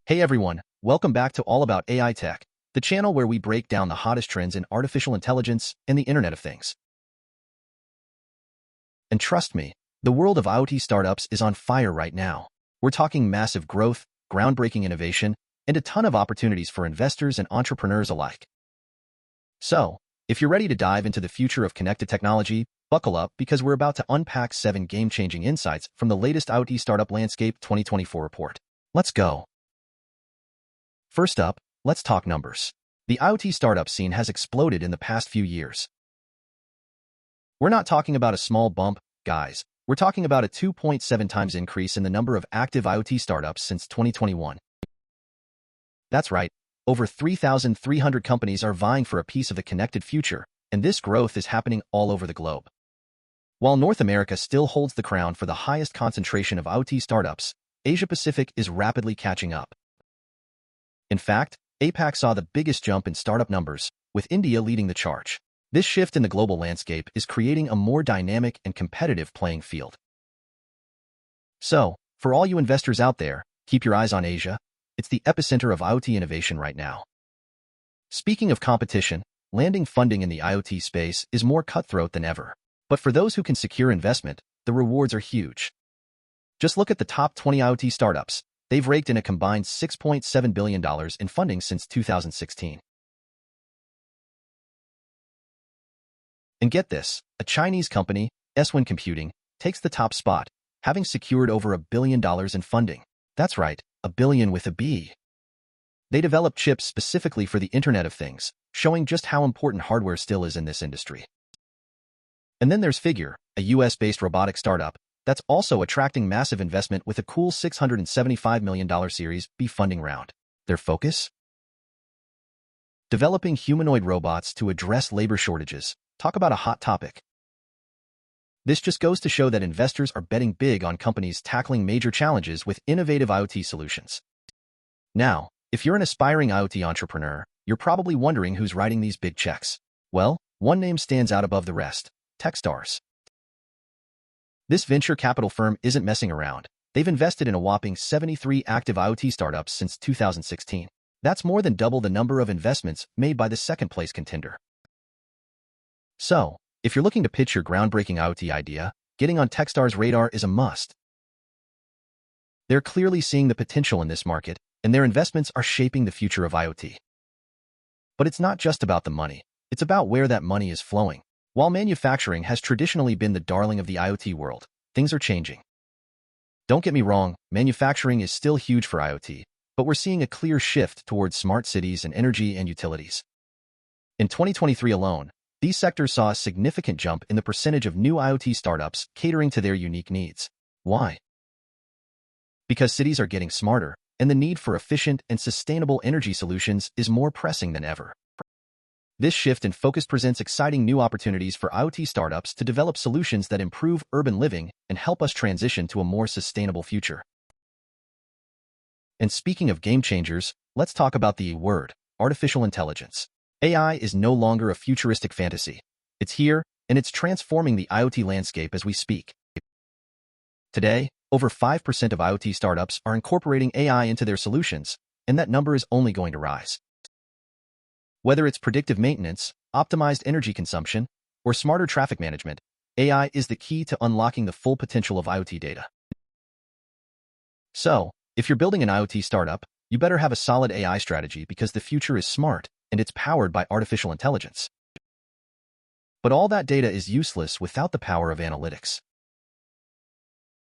Hey everyone, welcome back to All About AI Tech, the channel where we break down the hottest trends in artificial intelligence and the Internet of Things. And trust me, the world of IoT startups is on fire right now. We're talking massive growth, groundbreaking innovation, and a ton of opportunities for investors and entrepreneurs alike. So, if you're ready to dive into the future of connected technology, buckle up because we're about to unpack 7 game-changing insights from the latest IoT Startup Landscape 2024 report. Let's go. First up, let's talk numbers. The IoT startup scene has exploded in the past few years. We're not talking about a small bump, guys. We're talking about a 2.7 times increase in the number of active IoT startups since 2021. That's right, over 3,300 companies are vying for a piece of the connected future, and this growth is happening all over the globe. While North America still holds the crown for the highest concentration of IoT startups, Asia-Pacific is rapidly catching up. In fact, APAC saw the biggest jump in startup numbers, with India leading the charge. This shift in the global landscape is creating a more dynamic and competitive playing field. So, for all you investors out there, keep your eyes on Asia. It's the epicenter of IoT innovation right now. Speaking of competition, landing funding in the IoT space is more cutthroat than ever. But for those who can secure investment, the rewards are huge. Just look at the top 20 IoT startups. They've raked in a combined $6.7 billion in funding since 2016. And get this, a Chinese company, S1 Computing, takes the top spot, having secured over $1 billion in funding. That's right, a billion with a B. They develop chips specifically for the Internet of Things, showing just how important hardware still is in this industry. And then there's Figure, a US-based robotic startup, that's also attracting massive investment with a cool $675 million Series B funding round. Their focus? Developing humanoid robots to address labor shortages. Talk about a hot topic. This just goes to show that investors are betting big on companies tackling major challenges with innovative IoT solutions. Now, if you're an aspiring IoT entrepreneur, you're probably wondering who's writing these big checks. Well, one name stands out above the rest: Techstars. This venture capital firm isn't messing around. They've invested in a whopping 73 active IoT startups since 2016. That's more than double the number of investments made by the second-place contender. So, if you're looking to pitch your groundbreaking IoT idea, getting on Techstars' radar is a must. They're clearly seeing the potential in this market, and their investments are shaping the future of IoT. But it's not just about the money. It's about where that money is flowing. While manufacturing has traditionally been the darling of the IoT world, things are changing. Don't get me wrong, manufacturing is still huge for IoT, but we're seeing a clear shift towards smart cities and energy and utilities. In 2023 alone, these sectors saw a significant jump in the percentage of new IoT startups catering to their unique needs. Why? Because cities are getting smarter, and the need for efficient and sustainable energy solutions is more pressing than ever. This shift in focus presents exciting new opportunities for IoT startups to develop solutions that improve urban living and help us transition to a more sustainable future. And speaking of game changers, let's talk about the word, artificial intelligence. AI is no longer a futuristic fantasy. It's here, and it's transforming the IoT landscape as we speak. Today, over 5% of IoT startups are incorporating AI into their solutions, and that number is only going to rise. Whether it's predictive maintenance, optimized energy consumption, or smarter traffic management, AI is the key to unlocking the full potential of IoT data. So, if you're building an IoT startup, you better have a solid AI strategy because the future is smart, and it's powered by artificial intelligence. But all that data is useless without the power of analytics.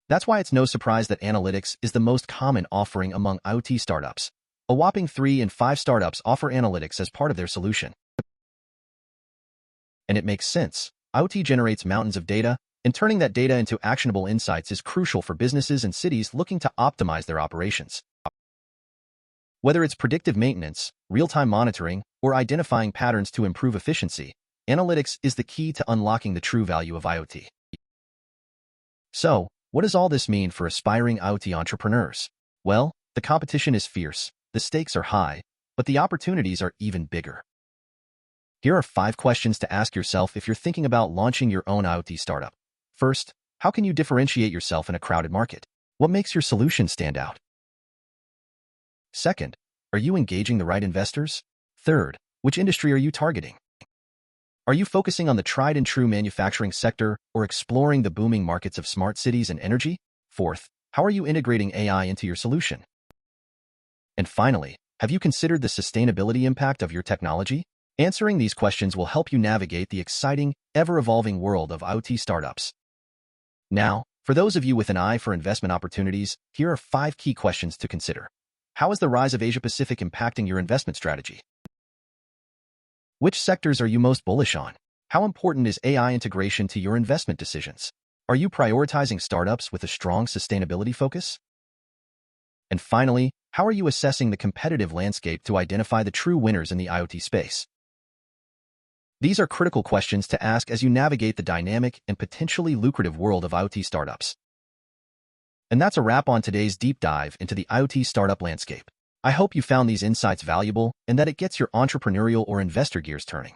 That's why it's no surprise that analytics is the most common offering among IoT startups. A whopping 3 in 5 startups offer analytics as part of their solution. And it makes sense. IoT generates mountains of data, and turning that data into actionable insights is crucial for businesses and cities looking to optimize their operations. Whether it's predictive maintenance, real-time monitoring, or identifying patterns to improve efficiency, analytics is the key to unlocking the true value of IoT. So, what does all this mean for aspiring IoT entrepreneurs? Well, the competition is fierce. The stakes are high, but the opportunities are even bigger. Here are 5 questions to ask yourself if you're thinking about launching your own IoT startup. First, how can you differentiate yourself in a crowded market? What makes your solution stand out? Second, are you engaging the right investors? Third, which industry are you targeting? Are you focusing on the tried-and-true manufacturing sector or exploring the booming markets of smart cities and energy? Fourth, how are you integrating AI into your solution? And finally, have you considered the sustainability impact of your technology? Answering these questions will help you navigate the exciting, ever-evolving world of IoT startups. Now, for those of you with an eye for investment opportunities, here are 5 key questions to consider. How is the rise of Asia-Pacific impacting your investment strategy? Which sectors are you most bullish on? How important is AI integration to your investment decisions? Are you prioritizing startups with a strong sustainability focus? And finally, how are you assessing the competitive landscape to identify the true winners in the IoT space? These are critical questions to ask as you navigate the dynamic and potentially lucrative world of IoT startups. And that's a wrap on today's deep dive into the IoT startup landscape. I hope you found these insights valuable and that it gets your entrepreneurial or investor gears turning.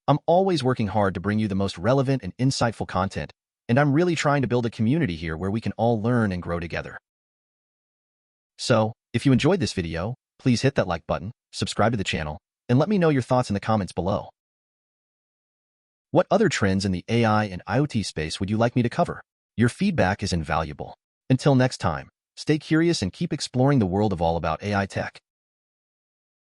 I'm always working hard to bring you the most relevant and insightful content, and I'm really trying to build a community here where we can all learn and grow together. So, if you enjoyed this video, please hit that like button, subscribe to the channel, and let me know your thoughts in the comments below. What other trends in the AI and IoT space would you like me to cover? Your feedback is invaluable. Until next time, stay curious and keep exploring the world of all about AI tech.